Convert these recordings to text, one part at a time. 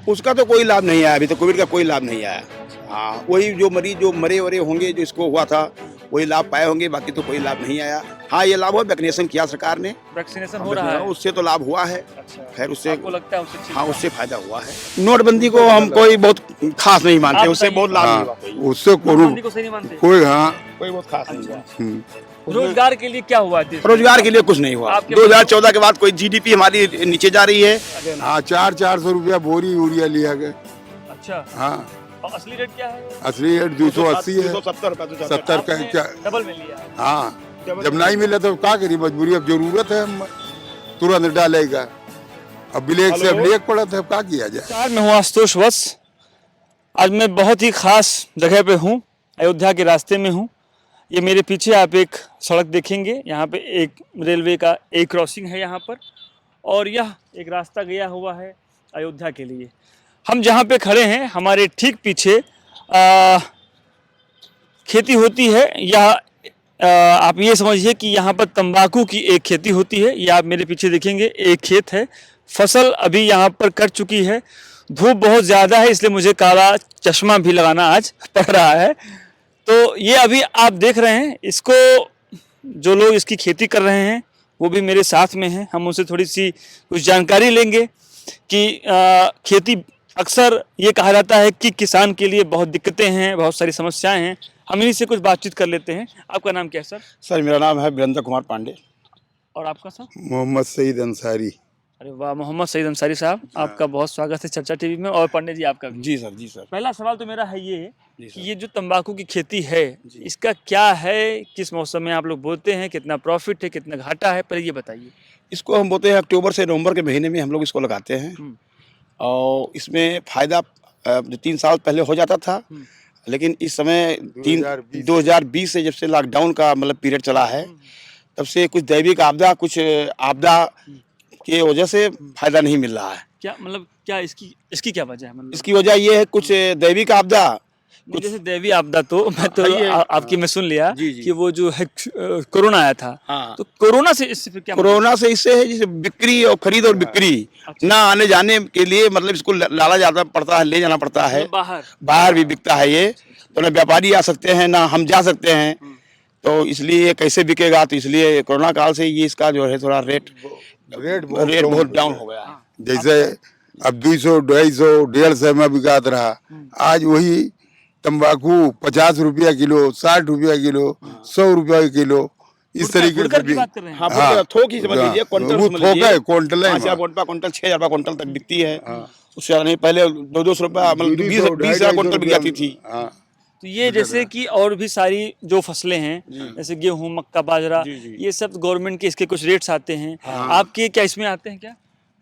उसका तो कोई लाभ नहीं आया अभी, तो कोविड का कोई लाभ नहीं आया। हाँ, वही जो मरीज जो मरे वरे होंगे, जो इसको हुआ था वही लाभ पाए होंगे, बाकी तो कोई लाभ नहीं आया। हाँ, ये लाभ हुआ, वैक्सीनेशन किया सरकार ने, वैक्सीनेशन हो रहा है, उससे तो लाभ हुआ है। अच्छा, खैर उससे आपको लगता है उससे हाँ, उससे फायदा हुआ है। नोटबंदी को हम कोई बहुत खास नहीं मानते, आप उससे बहुत लाभ नहीं हुआ हाँ, कोई। उससे नोटबंदी को सही नहीं मानते? कोई हाँ कोई बहुत खास नहीं हुआ। रोजगार के लिए क्या हुआ देश में? रोजगार के लिए कुछ नहीं हुआ। आपके 2014 के बाद कोई जीडीपी हमारी नीचे जा रही है। हाँ 400 रुपया बोरी यूरिया लिया गया। अच्छा, हाँ, और असली रेट क्या है? असली रेट 280 है, 270 रुपए 70 का आपने क्या। डबल में लिया। हाँ, जब नहीं मिला तो क्या करी, मजबूरी, अब जरूरत है, हम तुरंत डालेगा। अब ब्लैक से अब ब्लैक पड़ा था, अब क्या किया जाए। नमस्कार, मैं हूँ आशुतोष वत्स। आज मैं बहुत ही खास जगह पे हूँ, अयोध्या के रास्ते में हूँ। ये मेरे पीछे आप एक सड़क देखेंगे, यहाँ पे एक रेलवे का एक क्रॉसिंग है यहाँ पर, और यह एक रास्ता गया हुआ है अयोध्या के लिए। हम जहाँ पे खड़े हैं, हमारे ठीक पीछे खेती होती है। यह आप ये समझिए कि यहाँ पर तंबाकू की एक खेती होती है। ये आप मेरे पीछे देखेंगे, एक खेत है। फसल अभी यहाँ पर कट चुकी है। धूप बहुत ज़्यादा है, इसलिए मुझे काला चश्मा भी लगाना आज पड़ रहा है। तो ये अभी आप देख रहे हैं, इसको जो लोग इसकी खेती कर रहे हैं वो भी मेरे साथ में हैं। हम उनसे थोड़ी सी कुछ जानकारी लेंगे कि खेती, अक्सर ये कहा जाता है कि किसान के लिए बहुत दिक्कतें हैं, बहुत सारी समस्याएं हैं। हम इन्हीं से कुछ बातचीत कर लेते हैं। आपका नाम क्या है सर? सर, मेरा नाम है वीरेंद्र कुमार पांडे। और आपका सर? मोहम्मद सईद अंसारी। अरे वाह, मोहम्मद सईद अंसारी साहब, आपका बहुत स्वागत है चर्चा टीवी में। और पांडे जी आपका भी। जी सर, जी सर। पहला सवाल तो मेरा है ये जी कि सर। ये जो तंबाकू की खेती है, इसका क्या है, किस मौसम में आप लोग बोते हैं, कितना प्रॉफिट है, कितना घाटा है, पहले ये बताइए। इसको हम बोलते हैं अक्टूबर से नवंबर के महीने में हम लोग इसको लगाते हैं। और इसमें फायदा जो 3 साल पहले हो जाता था, लेकिन इस समय 2020 से जब से लॉकडाउन का मतलब पीरियड चला है, तब से कुछ दैविक आपदा, कुछ आपदा की वजह से फायदा नहीं मिल रहा है। क्या मतलब, क्या इसकी क्या वजह है? मतलब इसकी वजह ये है, कुछ दैविक आपदा, नहीं, जैसे दैवी आपदा तो मैं तो आपकी मैं सुन लिया जी, जी। कि वो जो है कोरोना आया था। हाँ। तो कोरोना से इससे फिर क्या कोरोना से इससे है जैसे बिक्री और खरीद और बिक्री ना आने जाने के लिए, मतलब इसको लाला जाना पड़ता है, ले जाना पड़ता है। बाहर बाहर भी बिकता है ये, तो ना व्यापारी आ सकते हैं ना हम जा सकते हैं, तो इसलिए ये कैसे बिकेगा। तो इसलिए कोरोना काल से ये इसका जो है थोड़ा रेट बहुत डाउन हो गया। जैसे अब 200, 250, 150 में बिकात रहा, आज वही तंबाकू 50 रुपया किलो, 60 रुपया किलो, 100 रुपया किलो, इस तरीके से भी। बात कर रहे हैं। हाँ, हाँ, थोक ही समझ लीजिए, क्विंटल वो समझ थोक लीजिए। है, क्विंटल है। 5,000 क्विंटल, 6,000 क्विंटल तक बिकती है। उससे ज्यादा नहीं, पहले 200 रुपया, मतलब 20,000 क्विंटल बिक जाती थी। हाँ, तो ये जैसे कि और भी सारी जो फसलें हैं, जैसे गेहूं, मक्का, बाजरा, ये सब गवर्नमेंट के इसके कुछ रेट्स आते हैं। आपके क्या इसमें आते हैं क्या?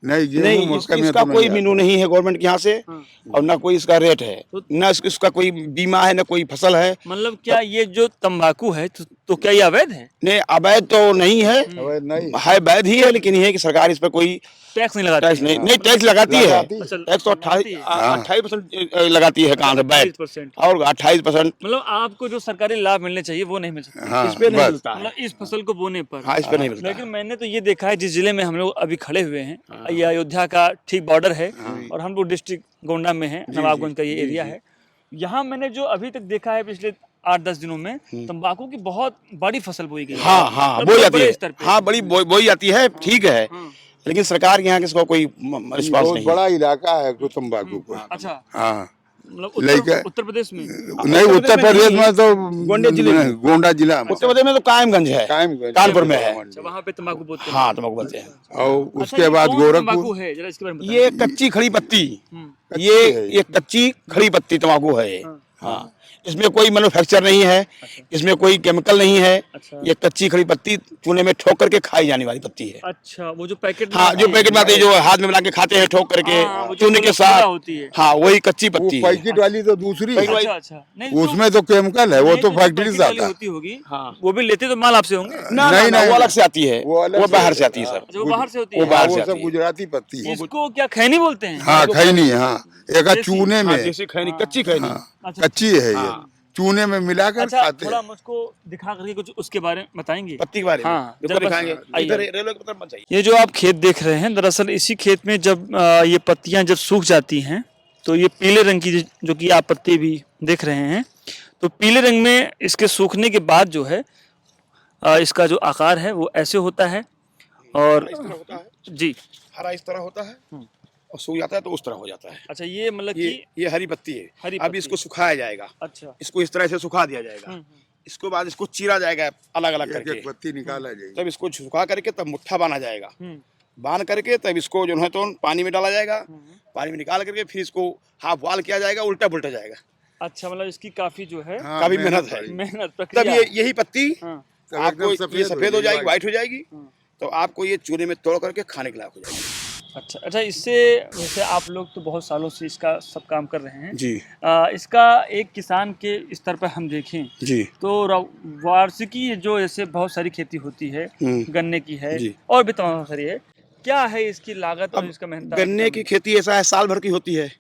नहीं, इसका कोई मीनू नहीं है गवर्नमेंट के यहाँ से, और ना कोई इसका रेट है, ना इसका कोई बीमा है, ना कोई फसल है। मतलब क्या ये जो तंबाकू है तो क्या ये अवैध है? नहीं, अवैध तो नहीं है, नहीं है वैध ही है, लेकिन ये है कि सरकार इस पर कोई टैक्स नहीं लगाती? टैक्स नहीं टैक्स लगाती है। अच्छा, टैक्स तो 28% लगाती है, कहाँ से बैग, 28%। और 28%। मतलब आपको जो सरकारी लाभ मिलने चाहिए वो नहीं मिल सकता। हाँ, इस पे नहीं बस। मिलता है। मतलब इस फसल को बोने पर। हाँ, इस पे नहीं मिलता लेकिन मैंने तो ये देखा है, जिस जिले में हम लोग अभी खड़े हुए हैं, ये अयोध्या का ठीक बॉर्डर है, और हम लोग डिस्ट्रिक्ट गोंडा में है, नवाबगंज का ये एरिया है। यहाँ मैंने जो अभी तक देखा है पिछले 8-10 दिनों में, तंबाकू की बहुत बड़ी फसल बोई गई है। हाँ हाँ, मतलब बोई जाती बड़े है। स्तर पे। हाँ, बड़ी बोई जाती है, ठीक है, लेकिन सरकार के यहाँ किसको कोई रिस्पांस बहुत नहीं। बड़ा इलाका है तंबाकू का। अच्छा, हाँ, मतलब लेकिन उत्तर प्रदेश में? नहीं, उत्तर प्रदेश में तो गोंडा जिले में। गोंडा जिला में, उत्तर प्रदेश में तो कायमगंज है, कानपुर में है। अच्छा, वहाँ पे तंबाकू बोते हैं। हाँ, तंबाकू बनते हैं। और अच्छा, उसके ये बाद कौन तंबाकू गोरखपुर। है, जरा इसके बारे में बताइए। ये कच्ची खड़ी पत्ती, कच्ची ये है ये कच्ची खड़ी पत्ती तंबाकू है। हाँ, इसमें कोई मैन्युफैक्चर नहीं है, इसमें कोई केमिकल नहीं है। अच्छा। ये कच्ची खड़ी पत्ती चूने में ठोक करके खाई जाने वाली पत्ती है। अच्छा, वो जो पैकेट में हाँ, जो आती है। पैकेट में आती है, जो हाथ में मिला के खाते हैं ठोक करके हाँ, वो जो चूने के खुला साथ होती है। हाँ, वही कच्ची वो पत्ती है। पैकेट वाली तो दूसरी है, अच्छा अच्छा, नहीं उसमें तो केमिकल है, वो नहीं, तो जो फैक्ट्री पैकेट से वाली आता है। होती होगी, हाँ। वो भी लेते तो माल आपसे होंगे। ना नहीं, ना, नहीं, वो अलग से आती है, वो अलग वो से बाहर से आती है सर। अच्छा, वो बाहर से होती वो है। बाहर से वो आती सब है। गुजराती पत्ती है। इसको क्या खैनी बोलते हैं? हाँ, खैनी है, हाँ, एक है चूने हाँ, में, जैसे खैनी, कच्ची खैनी। अच्छा, कच्ची है ये, चूने में मिलाकर अच्छा, खाते थोड़ा हैं। मुझको दिखा करके कुछ उसके बारे में बताएंगे? पत्ती के बारे में हाँ, जो जरा बस दिखाएंगे। आइए। इधर रेलवे की तरफ मत जाइए। ये जो आप खेत देख रहे हैं, दरअसल इसी खेत में जब ये पत्तियां जब सूख जाती हैं तो ये पीले रंग की जो कि आप पत्ती भी देख रहे हैं, तो पीले रंग में इसके सूखने के बाद जो है इसका जो आकार है वो ऐसे होता है और इस तरह होता है, जी। हरा इस तरह होता है और सूख जाता है तो उस तरह हो जाता है। अच्छा, ये मतलब कि ये हरी पत्ती है। हरी अब पत्ती। इसको सुखाया जाएगा, अच्छा। इसको इस तरह से सुखा दिया जाएगा। इसको बाद इसको चीरा जाएगा अलग अलग एक करके, एक पत्ती निकाला जाएगी। तब इसको सुखा करके तब मुट्ठा बांधा जाएगा। हम्म। बांध करके तब इसको जो है तो पानी में डाला जाएगा, पानी में निकाल करके फिर इसको हाफ बॉयल किया जाएगा, उल्टा पुल्टा जाएगा। अच्छा, मतलब इसकी काफी जो है हाँ, काफी मेहनत है। बड़ी। मेहनत तब प्रक्रिया। यही पत्ती हाँ। तब आपको एकदम ये सफेद हो जाएगी, white। व्हाइट हो जाएगी, तो आपको ये चूल्हे में तोड़ करके खाने के लायक हो जाएगी। अच्छा अच्छा, इससे जैसे आप लोग तो बहुत सालों से इसका सब काम कर रहे हैं जी इसका एक किसान के स्तर पर हम देखें जी तो वार्षिकी जो ऐसे बहुत सारी खेती होती है, गन्ने की है जी। और भी तमाम सारी है, क्या है इसकी लागत और इसका मेहनत? गन्ने की खेती ऐसा है साल भर की होती है,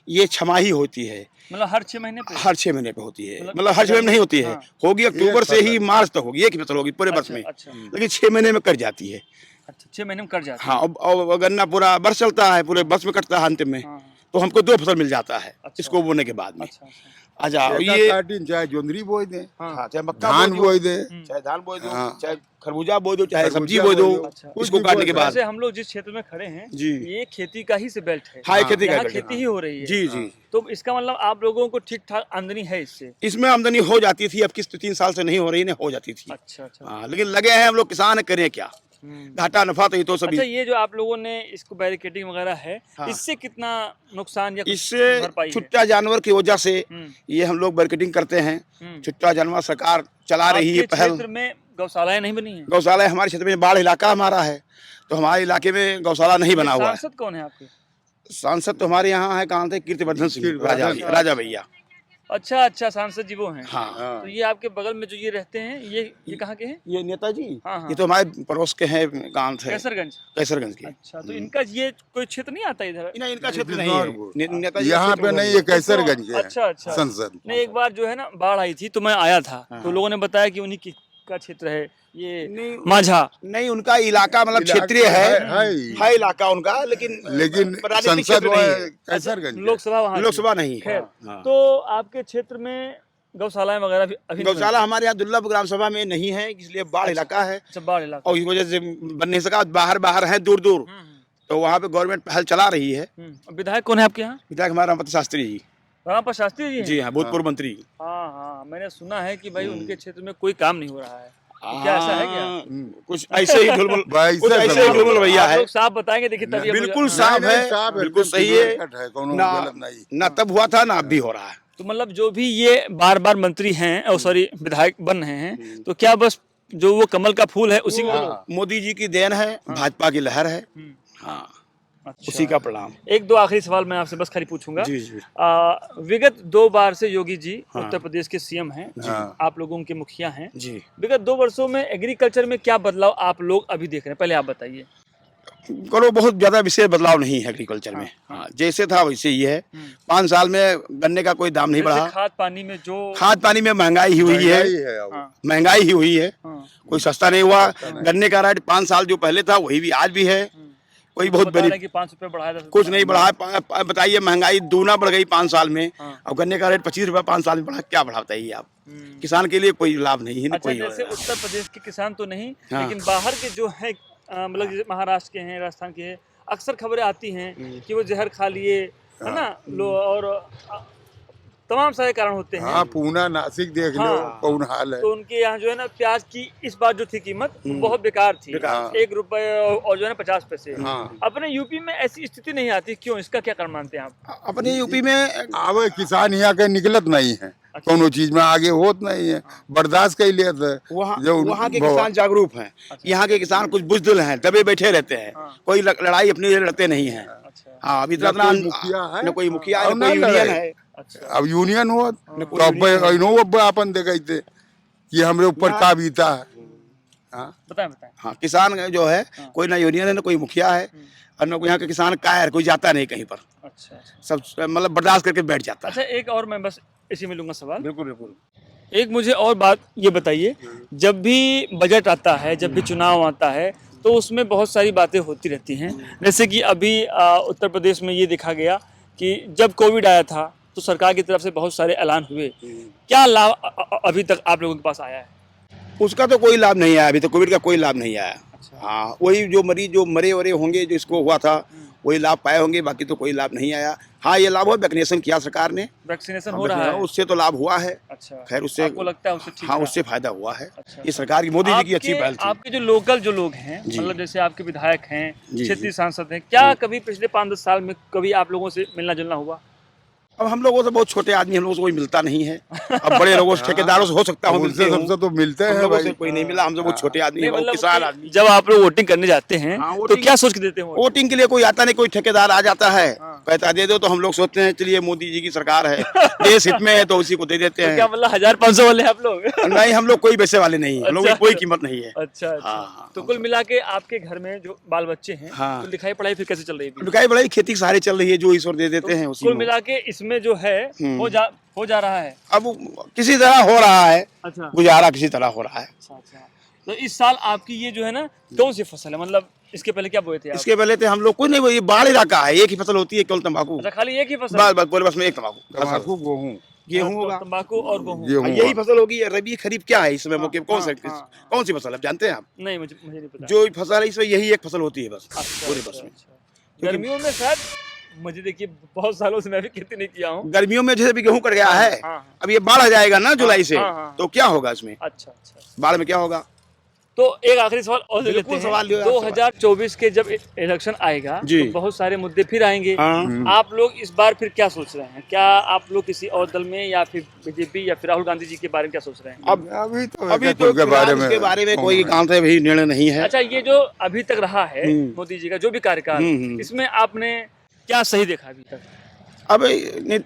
ये छमाही होती है, मतलब हर 6 महीने पे? हर 6 महीने पे होती है, मतलब मतलब हर 6 महीने नहीं होती है, हाँ। होगी अक्टूबर से ही मार्च तक होगी, एक ही फसल होगी पूरे वर्ष में, अच्छा लेकिन 6 महीने में कट जाती है। अच्छा, 6 महीने में कट जाता है। हाँ, और गन्ना पूरा वर्ष चलता है, पूरे वर्ष में कटता है अंत में, हाँ, तो हमको 2 फसल मिल जाता है अच्छा। इसको बोने के बाद में। अच्छा अच्छा। अच्छा, ये ये चाहे जोंदरी बोई दे, हाँ, चाहे मक्का धान बो दो, बोई दे, चाहे धान बोई दो, हाँ। चाहे खरबूजा बोई दो, चाहे खरबूजा सब्जी बोई दो, बोई दो, अच्छा। कुछ इसको भी काटने बोई के दो। बाद। वैसे हम लोग जिस क्षेत्र में खड़े हैं जी। ये खेती का ही से बेल्ट है। हाँ, ये खेती का यहाँ बेल्ट है। खेती ही हो रही है। जी जी, तो इसका मतलब आप लोगों को ठीक ठाक आमदनी है इससे? इसमें आमदनी हो जाती थी, अब किस 3 साल से नहीं हो रही, नहीं हो जाती थी। अच्छा अच्छा। हाँ, लेकिन लगे हैं हम लोग किसान, करें क्या, घाटा नफा तो ये तो सभी। अच्छा, ये जो आप लोगों ने इसको बैरिकेडिंग वगैरह है, हाँ। इससे कितना नुकसान या कुछ इससे भरपाई है? छुट्टा जानवर की वजह से हम्म। ये हम लोग मार्केटिंग करते हैं। हम्म। छुट्टा जानवर सरकार चला रही है आपके पहल। क्षेत्र में गौशालाएं नहीं बनी है? गौशाला हमारे क्षेत्र में बाढ़ इलाका हमारा है, तो हमारे इलाके में गौशाला नहीं बना हुआ है। सांसद कौन है आपके? सांसद तो हमारे यहाँ है, कहाँ थे, कीर्तिवर्धन सिंह कीर्तिवर्धन। राजा भैया। अच्छा अच्छा, सांसद जी वो हैं। हाँ, तो ये आपके बगल में जो ये रहते हैं, ये कहाँ के हैं? ये नेताजी, हाँ, हाँ। ये तो हमारे पड़ोस के हैं, गांव थे, कैसरगंज। कैसरगंज के। अच्छा, तो इनका ये कोई क्षेत्र नहीं आता इधर? इनका क्षेत्र नहीं बिजनौर है, नेताजी का यहाँ क्षेत्र पे उधर नहीं, है। ये कैसरगंज के अच्छा अच्छा। संसद। नहीं, एक बार जो है ना बाढ़ आई थी तो मैं आया था, तो लोगों ने बताया कि उन्हीं का क्षेत्र है ये नहीं, माझा। नहीं, उनका इलाका मतलब क्षेत्रीय है इलाका उनका, लेकिन राजनीतिक संसद क्षेत्र वो नहीं है है, कैसरगंज के। लोकसभा वहाँ की। लोकसभा नहीं है। खैर, हाँ। तो आपके क्षेत्र में गौशालाएं वगैरह भी अभी नहीं गौशाला हमारे यहाँ दुर्लभ ग्राम सभा में नहीं है, इसलिए बाढ़ इलाका है, बनी? अच्छा, बाढ़ इलाका। और इस वजह से बन नहीं सका, बाहर बाहर है दूर दूर, तो वहाँ पे गवर्नमेंट पहल चला रही है। विधायक कौन है आपके यहाँ? विधायक हमारा रामपति शास्त्री जी। रामपत शास्त्री जी हैं? जी हाँ, भूतपूर्व मंत्री। हाँ हाँ, मैंने सुना है कि भाई उनके क्षेत्र में कोई काम नहीं हो रहा है, तो क्या ऐसा है क्या? कुछ ऐसे ही ढुलमुल, वैसे कुछ ऐसे ही समझो। ढुलमुल भैया आप है, लोग साफ बताएंगे, देखिए तब ये बिल्कुल मुझे- साफ है, साफ बिल्कुल एकदम सही है, clear-cut है, कोनो ना गलत नहीं। ना तब हुआ था ना अब भी हो रहा है। तो मतलब जो भी ये बार बार मंत्री हैं और सॉरी विधायक बन रहे हैं, तो क्या बस जो वो कमल का फूल है उसी को? मोदी जी की देन है, भाजपा की लहर है, हाँ, अच्छा। उसी का परिणाम। एक दो आखिरी सवाल मैं आपसे बस खाली पूछूंगा। जी जी। विगत 2 बार से योगी जी उत्तर प्रदेश के सीएम हैं, हाँ। आप लोगों के मुखिया हैं। जी, विगत 2 वर्षों में एग्रीकल्चर में क्या बदलाव आप लोग अभी देख रहे हैं, पहले आप बताइए। करो बहुत ज्यादा विशेष बदलाव नहीं है एग्रीकल्चर में, हाँ, जैसे था वैसे ही है। 5 साल में गन्ने का कोई दाम नहीं जैसे बढ़ा, खाद पानी में जो खाद पानी में महंगाई ही हुई है, महंगाई है अब। हाँ, महंगाई ही हुई है, हाँ, कोई सस्ता नहीं हुआ। गन्ने का रेट 5 साल जो पहले था वही भी आज भी है, कोई बहुत बता रहे बड़ी हैं कि 5 रुपए बढ़ाया था। कुछ नहीं बढ़ा है। बताइए, महंगाई दूना बढ़ गई 5 साल में, हाँ। और गन्ने का रेट 25 रुपया 5 साल में बढ़ा, क्या बढ़ा बताइए आप? किसान के लिए कोई लाभ नहीं है, अच्छा, कोई जैसे उत्तर प्रदेश के किसान तो नहीं, हाँ। लेकिन बाहर के जो है मतलब जैसे महाराष्ट्र के हैं, राजस्थान के हैं, अक्सर खबरें आती हैं कि वो जहर खा लिए, है ना, लो, और तमाम सारे कारण होते हैं। हाँ, पूना नासिक देख लो हाँ। कौन हाल है। तो उनके यहाँ जो है ना प्याज की इस बार जो थी कीमत वो बहुत बेकार थी, बेकार। 1 रुपए और जो है ना 50 पैसे। हाँ। अपने यूपी में ऐसी स्थिति नहीं आती, क्यों? इसका क्या कारण मानते हैं आप? अपने यूपी में आवे किसान यहाँ के निकलत नहीं है, कोनो चीज में आगे होत नहीं है, बर्दाश्त कर लेते। वहाँ के किसान जागरूक हैं, यहाँ के किसान कुछ बुजदिल हैं, दबे बैठे रहते हैं, कोई लड़ाई अपनी लिए लड़ते नहीं हैं। अच्छा हाँ, अभी इतना कोई मुखिया है, न कोई मुखिया है, और न ना कोई यूनियन लड़े। है। अच्छा। अब यूनियन हो अब अपन देखते कि हमरे ऊपर का बीता है। हाँ, बताएं बताएं। हाँ, किसान जो है कोई ना यूनियन है, ना कोई मुखिया है, और न यहाँ के किसान कायर, कोई जाता नहीं कहीं पर, अच्छा अच्छा। सब मतलब बर्दाश्त करके बैठ जाता है। अच्छा, एक और मैं बस इसी में लूंगा सवाल। बिल्कुल बिल्कुल। एक मुझे और बात ये बताइए, जब भी बजट आता है, जब भी चुनाव आता है, तो उसमें बहुत सारी बातें होती रहती हैं। जैसे कि अभी उत्तर प्रदेश में ये देखा गया कि जब कोविड आया था तो सरकार की तरफ से बहुत सारे ऐलान हुए, क्या लाभ अभी तक आप लोगों के पास आया है? उसका तो कोई लाभ नहीं आया, अभी तो कोविड का कोई लाभ नहीं आया। हाँ, वही जो मरीज जो मरे वरे होंगे, जो इसको हुआ था वही लाभ पाए होंगे, बाकी तो कोई लाभ नहीं आया। हाँ, ये लाभ हुआ, वैक्सीनेशन किया सरकार ने, वैक्सीनेशन हो रहा है, उससे तो लाभ हुआ है। अच्छा, खैर उससे आपको लगता है उससे ठीक हाँ, रहा? उससे फायदा हुआ है। अच्छा। ये सरकार की, मोदी जी की अच्छी पहल थी। आपके जो लोकल जो लोग हैं, जी। मतलब जैसे आपके विधायक हैं, जी, क्षेत्रीय सांसद हैं, क्या कभी पिछले 5-10 साल में कभी आप लोगों से मिलना जुलना हुआ? अब हम लोगों से बहुत छोटे आदमी, हम लोगों से कोई मिलता नहीं है। अब बड़े लोगों से, ठेकेदारों से हो सकता है उनसे सबसे तो मिलते हम हैं लोगों भाई। से कोई नहीं मिला। हम सब बहुत छोटे आदमी हैं, नहीं, बहुत मतलब किसान कि आदमी। जब आप लोग वोटिंग करने जाते हैं हाँ, तो वोटिंग- क्या सोच के देते हैं वोट? वोटिंग के लिए कोई आता नहीं, कोई ठेकेदार आ जाता है, हाँ। कहता दे दो, तो हम लोग सोचते हैं चलिए मोदी जी की सरकार है, देश हित में है, तो उसी को दे देते तो क्या हैं। मतलब 1500 वाले हैं आप लोग? नहीं, हम लोग कोई वैसे वाले नहीं है, हम लोगों की कोई कीमत नहीं है। अच्छा, अच्छा। हाँ, तो कुल मिला के आपके घर में जो बाल बच्चे हैं, हाँ। तो लिखाई पढ़ाई फिर कैसे चल रही है? लुकाई बड़ाई खेती सारी चल रही है, जो ईश्वर दे देते हैं उसी कुल में। मिला के इसमें जो है हो जा रहा है। अब किसी तरह हो रहा है, अच्छा, गुजारा किसी तरह हो रहा है। अच्छा, अच्छा। तो इस साल आपकी ये जो है ना, कौन सी फसल है? मतलब इसके पहले क्या बोए थे आप? इसके पहले थे हम लोग कोई नहीं, ये बाढ़ इलाका है, एक ही फसल होती है, केवल तंबाकू। अच्छा, खाली एक ही फसल? बस बस पूरे बस में एक तंबाकू, तम्बाकू गेहूँ गेहूँ होगा, तंबाकू और गेहूँ। गेहूँ यही फसल होगी। रबी खरीफ क्या है इसमें मौके कौन सा हाँ। कौन सी फसल है जानते हैं आप? नहीं, मुझे नहीं पता। जो फसल है इसमें यही एक फसल होती है बस, अच्छा, पूरे अच्छा, बस में। अच्छा। गर्मियों में शायद, मुझे देखिए बहुत सालों से मैं भी खेती नहीं किया हूँ। गर्मियों में जैसे भी गेहूं कट गया है, हाँ, हाँ। अब ये बाढ़ आ जाएगा ना जुलाई से, हाँ, हाँ। तो क्या होगा इसमें? अच्छा, अच्छा। बाढ़ में क्या होगा? तो एक आखिरी सवाल और ले लेते बिल्कुल, हैं। सवाल लियो आप, 2024 के जब इलेक्शन आएगा जी। तो बहुत सारे मुद्दे फिर आएंगे। हाँ। आप लोग इस बार फिर क्या सोच रहे हैं? क्या आप लोग किसी और दल में, या फिर बीजेपी, या फिर राहुल गांधी जी के बारे में क्या सोच रहे हैं? अब अभी तो अभी तो उनके बारे में इसके बारे में कोई काम से भी निर्णय नहीं है। अच्छा, ये जो अभी तक रहा है मोदी जी का जो भी कार्यकाल, इसमें आपने क्या सही देखा अभी तक? अब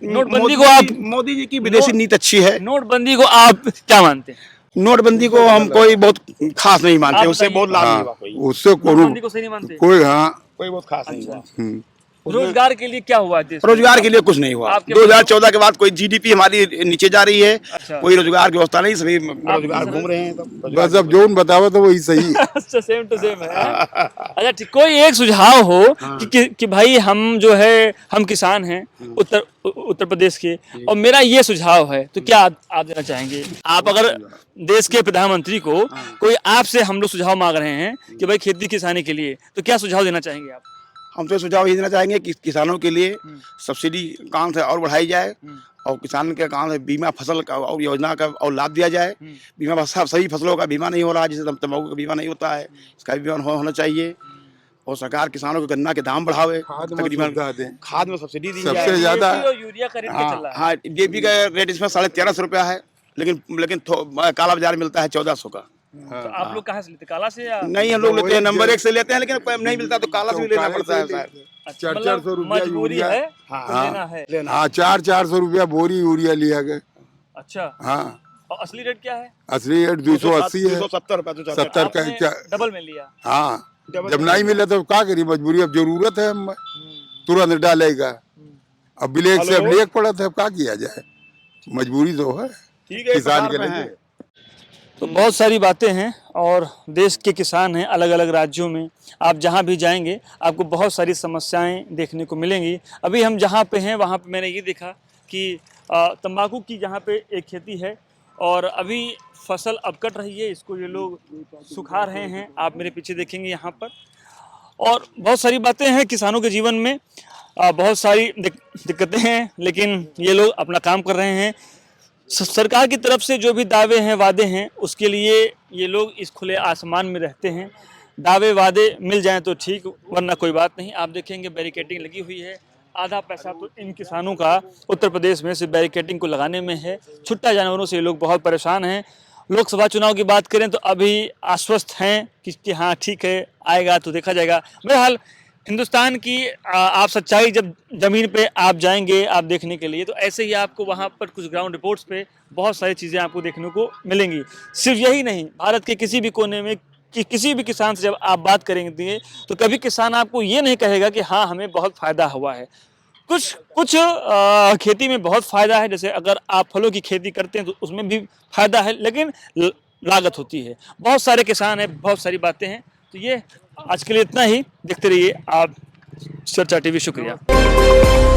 नोटबंदी को आप- मोदी जी की विदेशी नीति अच्छी है। नोटबंदी को आप क्या मानते हैं? नोटबंदी को हम कोई बहुत खास नहीं मानते, आप उससे बताइए। बहुत लाभ नहीं हाँ, हुआ कोई, उससे नोटबंदी को सही नहीं मानते? कोई हाँ कोई बहुत खास नहीं हुआ। हम्म। रोजगार के लिए क्या हुआ देश में? रोजगार के लिए कुछ नहीं हुआ। आपके 2014 के बाद कोई जीडीपी हमारी नीचे जा रही है, अच्छा। कोई रोजगार की व्यवस्था नहीं, सभी रोजगार घूम रहे हैं सब। बस अब जोन बतावा तो वही सही। अच्छा, सेम टू सेम है। अच्छा, ठीक, कोई एक सुझाव हो कि भाई हम जो है, हम किसान हैं उत्तर प्रदेश के, और मेरा ये सुझाव है, तो क्या आप देना चाहेंगे? आप अगर देश के प्रधानमंत्री को कोई आपसे, हम लोग सुझाव मांग रहे हैं कि भाई खेती किसानी के लिए, तो क्या सुझाव देना चाहेंगे आप? हम तो सुझाव ये देना चाहेंगे कि किसानों के लिए सब्सिडी काम से और बढ़ाई जाए, और किसान के काम से बीमा फसल का और योजना का और लाभ दिया जाए। बीमा सभी फसलों का बीमा नहीं हो रहा है, जैसे तंबाकू का बीमा नहीं होता है, इसका भी बीमा होना चाहिए। और सरकार किसानों को गन्ना के दाम बढ़ावे, तकरीबन खाद में सब्सिडी दी सबसे जाए। ज्यादा DAP और यूरिया का रेट क्या चल रहा है? हाँ, डीएपी का रेट इसमें 1350 रुपया है, लेकिन काला बाजार मिलता है 1400 का। तो आप लोग कहाँ से लेते, काला से या? नहीं, हम लोग लेते हैं नंबर 1 से लेते हैं, लेकिन कोई नहीं मिलता तो काला से भी लेना पड़ता है साहब। अच्छा, 400 मतलब रुपया मजबूरी यूरिया। है हाँ, तो लेना है। हाँ 400 रुपया बोरी यूरिया लिया गया। अच्छा, हाँ, और असली रेट क्या है? असली रेट 280 है। 270 रुपया, 70 का आपने क्या? डबल में लिया? हाँ, जब नहीं मिला तो क्या करी, मजबूरी, अब जरूरत है, हम तुरंत डालेगा। अब ब्लैक से अब ब्लैक पड़ा था, अब क्या किया जाए, मजबूरी तो है ठीक है, किसान के बाजार में लिए। है। तो बहुत सारी बातें हैं, और देश के किसान हैं अलग अलग राज्यों में। आप जहां भी जाएंगे आपको बहुत सारी समस्याएं देखने को मिलेंगी। अभी हम जहां पे हैं वहां पे मैंने ये देखा कि तंबाकू की जहां पे एक खेती है, और अभी फसल अब कट रही है, इसको ये लोग सुखा रहे हैं। आप मेरे पीछे देखेंगे यहाँ पर, और बहुत सारी बातें हैं किसानों के जीवन में। बहुत सारी दिक्कतें हैं, लेकिन ये लोग अपना काम कर रहे हैं। सरकार की तरफ से जो भी दावे हैं, वादे हैं, उसके लिए ये लोग इस खुले आसमान में रहते हैं। दावे वादे मिल जाएं तो ठीक, वरना कोई बात नहीं। आप देखेंगे बैरिकेडिंग लगी हुई है। आधा पैसा तो इन किसानों का उत्तर प्रदेश में सिर्फ बैरिकेडिंग को लगाने में है। छुट्टा जानवरों से ये लोग बहुत परेशान हैं। लोकसभा चुनाव की बात करें तो अभी आश्वस्त हैं कि हाँ ठीक है, आएगा तो देखा जाएगा। बहरहाल हिंदुस्तान की आप सच्चाई जब ज़मीन पे आप जाएंगे आप देखने के लिए, तो ऐसे ही आपको वहाँ पर कुछ ग्राउंड रिपोर्ट्स पे बहुत सारी चीज़ें आपको देखने को मिलेंगी। सिर्फ यही नहीं, भारत के किसी भी कोने में कि किसी भी किसान से जब आप बात करेंगे तो कभी किसान आपको ये नहीं कहेगा कि हाँ हमें बहुत फ़ायदा हुआ है। कुछ खेती में बहुत फ़ायदा है, जैसे अगर आप फलों की खेती करते हैं तो उसमें भी फ़ायदा है, लेकिन लागत होती है। बहुत सारे किसान हैं, बहुत सारी बातें हैं। तो ये आज के लिए इतना ही। देखते रहिए आप चर्चा टीवी। शुक्रिया।